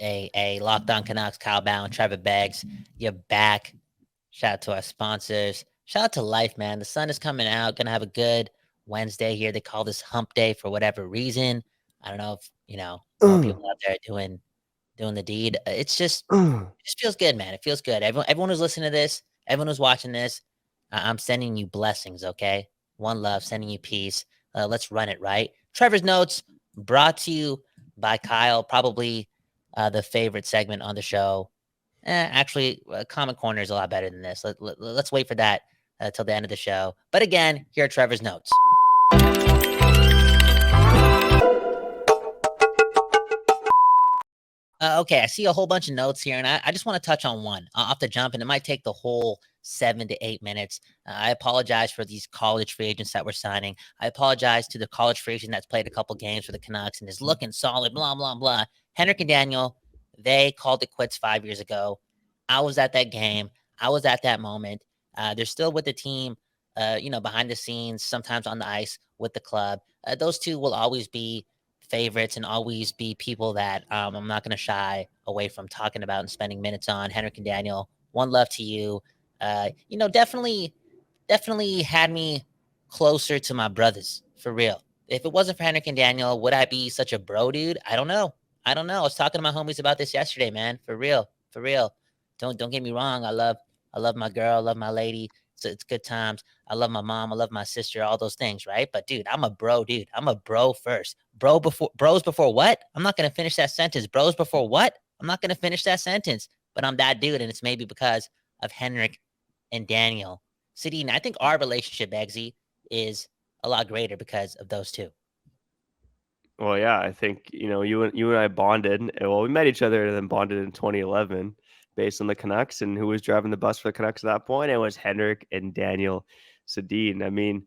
A Locked On Canucks, Kyle Bound, Trevor Beggs, you're back. Shout out to our sponsors. Shout out to life, man. The sun is coming out. Gonna have a good Wednesday here. They call this hump day for whatever reason. I don't know if, more Mm, people out there doing the deed. mm. It just feels good, man. It feels good. Everyone who's listening to this, everyone who's watching this, I'm sending you blessings, okay? One love, sending you peace. Let's run it, right? Trevor's Notes, brought to you by Kyle, probably the favorite segment on the show. Actually, Comic Corner is a lot better than this. Let's wait for that till the end of the show. But again, here are Trevor's Notes. Okay, I see a whole bunch of notes here, and I just want to touch on one off the jump, and it might take the whole 7 to 8 minutes. I apologize for these college free agents that we're signing. I apologize to the college free agent that's played a couple games for the Canucks and is looking solid, blah, blah, blah. Henrik and Daniel, they called it quits 5 years ago. I was at that game. I was at that moment. They're still with the team, behind the scenes, sometimes on the ice with the club. Those two will always be favorites and always be people that I'm not going to shy away from talking about and spending minutes on. Henrik and Daniel, one love to you. Definitely had me closer to my brothers for real. If it wasn't for Henrik and Daniel, would I be such a bro dude? I don't know. I was talking to my homies about this yesterday, man. For real, for real. Don't get me wrong. I love my girl, I love my lady. So it's good times. I love my mom, I love my sister, all those things, right? But dude, I'm a bro, dude. I'm a bro first. Bros before what? I'm not gonna finish that sentence. Bros before what? I'm not gonna finish that sentence. But I'm that dude, and it's maybe because of Henrik and Daniel. Sedin, I think our relationship, Eggsy, is a lot greater because of those two. Well, yeah, I think you and I bonded. Well, we met each other and then bonded in 2011, based on the Canucks, and who was driving the bus for the Canucks at that point? It was Henrik and Daniel Sedin. I mean,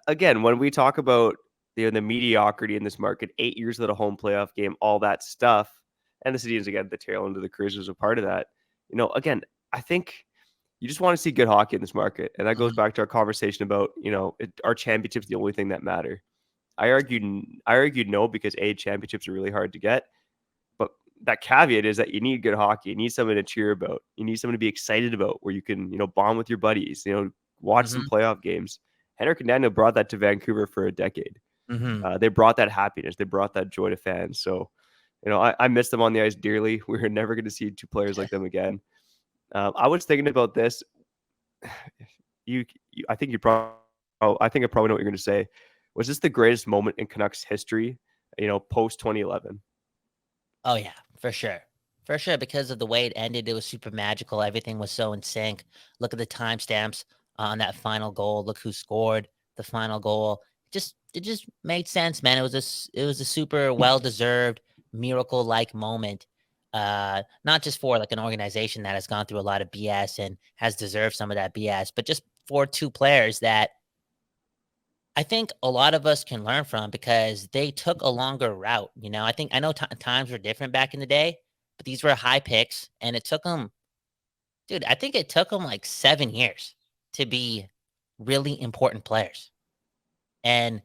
again, when we talk about the mediocrity in this market, 8 years without a home playoff game, all that stuff, and the Sedins again, the tail end of the careers was a part of that. Again, I think you just want to see good hockey in this market, and that goes Mhm. back to our conversation about our championships the only thing that matter. I argued no because championships are really hard to get, but that caveat is that you need good hockey. You need something to cheer about. You need something to be excited about, where you can bond with your buddies. Watch some Mhm. playoff games. Henrik and Daniel brought that to Vancouver for a decade. Mhm. They brought that happiness. They brought that joy to fans. So, I miss them on the ice dearly. We're never going to see two players like them again. I was thinking about this. I think you probably. Oh, I think I probably know what you're going to say. Was this the greatest moment in Canucks history? Post 2011. Oh yeah, for sure. For sure, because of the way it ended, it was super magical. Everything was so in sync. Look at the timestamps on that final goal. Look who scored the final goal. It just made sense, man. It was a super well deserved miracle like moment. Not just for like an organization that has gone through a lot of BS and has deserved some of that BS, but just for two players that I think a lot of us can learn from because they took a longer route. I know times were different back in the day, but these were high picks, and it took them, dude. I think it took them like 7 years to be really important players. And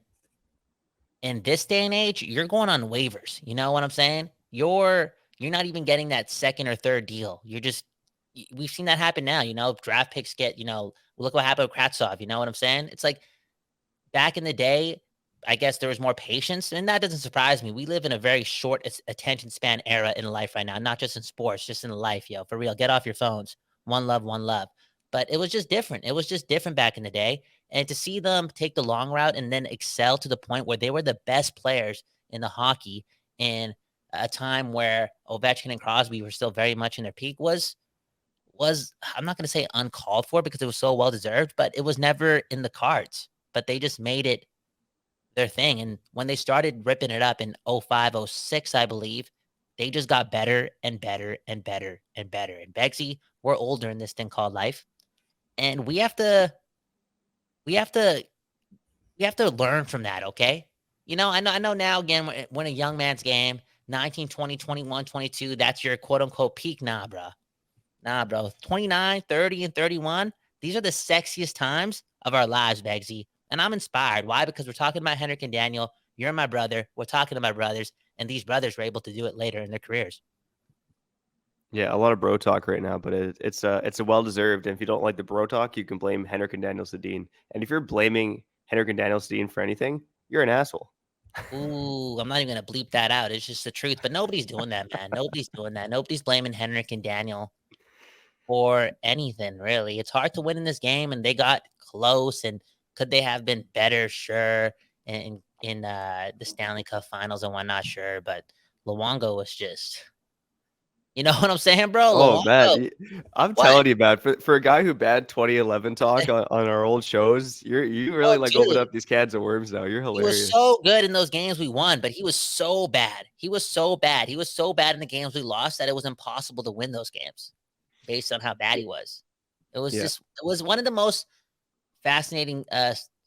in this day and age, you're going on waivers. You know what I'm saying? You're not even getting that second or third deal. We've seen that happen now. Draft picks get. Look what happened with Kratsov. You know what I'm saying? It's like back in the day, I guess there was more patience, and that doesn't surprise me. We live in a very short attention span era in life right now, not just in sports, just in life, yo. For real, get off your phones. One love, one love. But it was just different. It was just different back in the day. And to see them take the long route and then excel to the point where they were the best players in the hockey in a time where Ovechkin and Crosby were still very much in their peak was I'm not going to say uncalled for because it was so well deserved, but it was never in the cards. But they just made it their thing. And when they started ripping it up in 05, 06, I believe, they just got better and better and better and better. And Begsy, we're older in this thing called life. And we have to we have to learn from that, okay? I know now again when a young man's game, 19, 20, 21, 22, that's your quote unquote peak. Nah, bro. Nah, bro. 29, 30, and 31. These are the sexiest times of our lives, Begsy. And I'm inspired. Why? Because we're talking about Henrik and Daniel. You're my brother. We're talking to my brothers. And these brothers were able to do it later in their careers. Yeah, a lot of bro talk right now, but it's a well deserved. And if you don't like the bro talk, you can blame Henrik and Daniel Sedin. And if you're blaming Henrik and Daniel Sedin for anything, you're an asshole. Ooh, I'm not even gonna bleep that out. It's just the truth. But nobody's doing that, man. Nobody's doing that. Nobody's blaming Henrik and Daniel for anything, really. It's hard to win in this game, and they got close. And could they have been better? Sure. In the Stanley Cup Finals and whatnot, sure. But Luongo was just, you know what I'm saying, bro? Oh man, Luongo, I'm what? telling you, man. For a guy who banned 2011 talk on our old shows, you really Oh, like open dude. up these cans of worms now. You're He was hilarious. so good in those games we won, but he was so bad. He was so bad. He was so bad in the games we lost that it was impossible to win those games based on how bad he was. Yeah, It was one of the most fascinating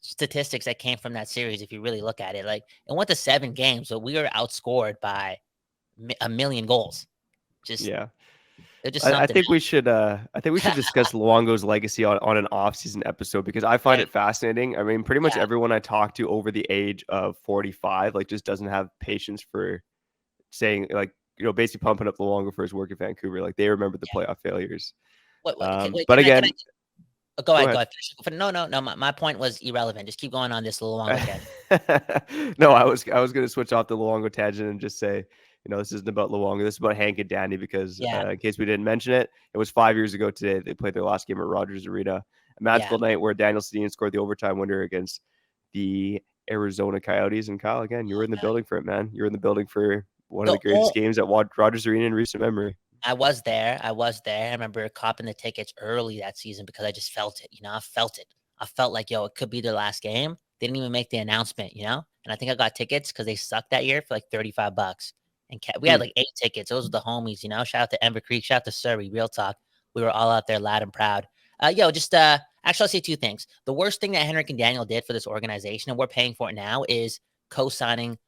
statistics that came from that series if you really look at it. Like it went to 7 games, but we were outscored by a million goals. Just yeah. They're just I something think we should else. discuss Luongo's legacy on an off-season episode because I find Right. it fascinating. I mean, pretty much Yeah. everyone I talk to over the age of 45 like just doesn't have patience for saying like basically pumping up Luongo for his work at Vancouver. Like they remember the Yeah. playoff failures. Okay, wait, But can I again, oh, go go ahead, go ahead. ahead. No, no, no. My point was irrelevant. Just keep going on this little longer tangent. No, I was gonna switch off the Luongo tangent and just say, this isn't about Luongo. This is about Hank and Danny because Yeah. in case we didn't mention it, it was 5 years ago today. They played their last game at Rogers Arena. A Yeah. magical night where Daniel Sedin scored the overtime winner against the Arizona Coyotes. And Kyle, again, you were in the building for it, man. You were in the building for one of The the greatest games at Rogers Arena in recent memory. I was there. I was there. I remember copping the tickets early that season because I just felt it. I felt it. I felt like, yo, it could be their last game. They didn't even make the announcement, And I think I got tickets because they sucked that year for like $35. And we had Hmm. like 8 tickets. Those were the homies, Shout out to Ember Creek. Shout out to Surrey. Real talk. We were all out there loud and proud. Actually, I'll say 2 things. The worst thing that Henrik and Daniel did for this organization, and we're paying for it now, is co-signing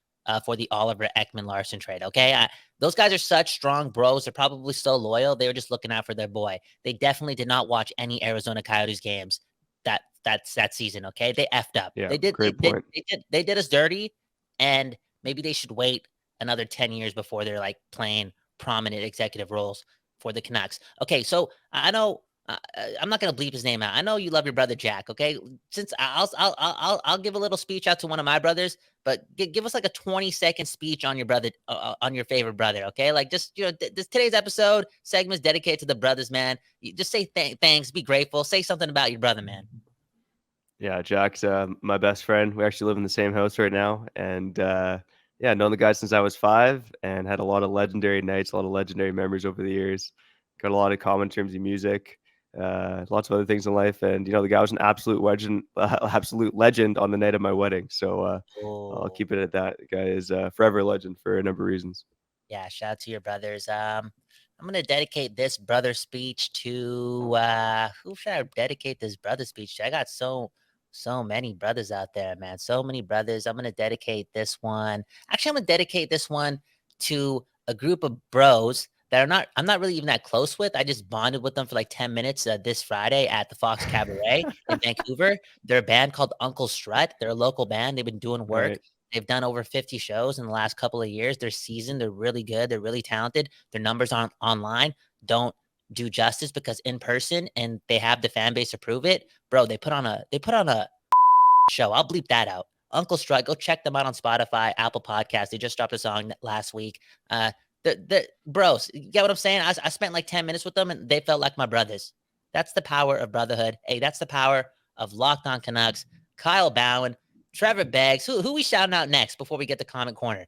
for the Oliver Ekman Larson trade. Okay, those guys are such strong bros. They're probably so loyal. They were just looking out for their boy. They definitely did not watch any Arizona Coyotes games that season. Okay, they effed up. Yeah, They did. great point. They did us dirty, and maybe they should wait another 10 years before they're like playing prominent executive roles for the Canucks. Okay, so I know. I'm not gonna bleep his name out. I know you love your brother Jack. Okay, since I'll give a little speech out to one of my brothers, but give us like a 20-second speech on your brother, on your favorite brother. Okay, like just this today's episode segment is dedicated to the brothers, man. You just say thanks, be grateful, say something about your brother, man. Yeah, Jack's my best friend. We actually live in the same house right now, and yeah, known the guy since I was 5, and had a lot of legendary nights, a lot of legendary memories over the years. Got a lot of common terms of music, lots of other things in life, and the guy was an absolute legend on the night of my wedding. So I'll Oh, keep it at that. The guy is forever a legend for a number of reasons. yeah, shout out to your brothers. I'm gonna dedicate this brother speech to who should I dedicate this brother speech to? I got so many brothers out there, man. So many brothers. I'm gonna dedicate this one. Actually, I'm gonna dedicate this one to a group of bros that I'm not really even that close with. I just bonded with them for like 10 minutes this Friday at the Fox Cabaret in Vancouver. They're a band called Uncle Strut. They're a local band. They've been doing work. Right. They've done over 50 shows in the last couple of years. They're seasoned. They're really good. They're really talented. Their numbers on online don't do justice because in person, and they have the fan base to prove it. Bro, they put on a show. I'll bleep that out. Uncle Strut, go check them out on Spotify, Apple Podcasts. They just dropped a song last week. The bros, you get what I'm saying? I spent like 10 minutes with them, and they felt like my brothers. That's the power of brotherhood. Hey, that's the power of Locked On Canucks. Kyle Bowen, Trevor Beggs. Who we shouting out next before we get to comment corner?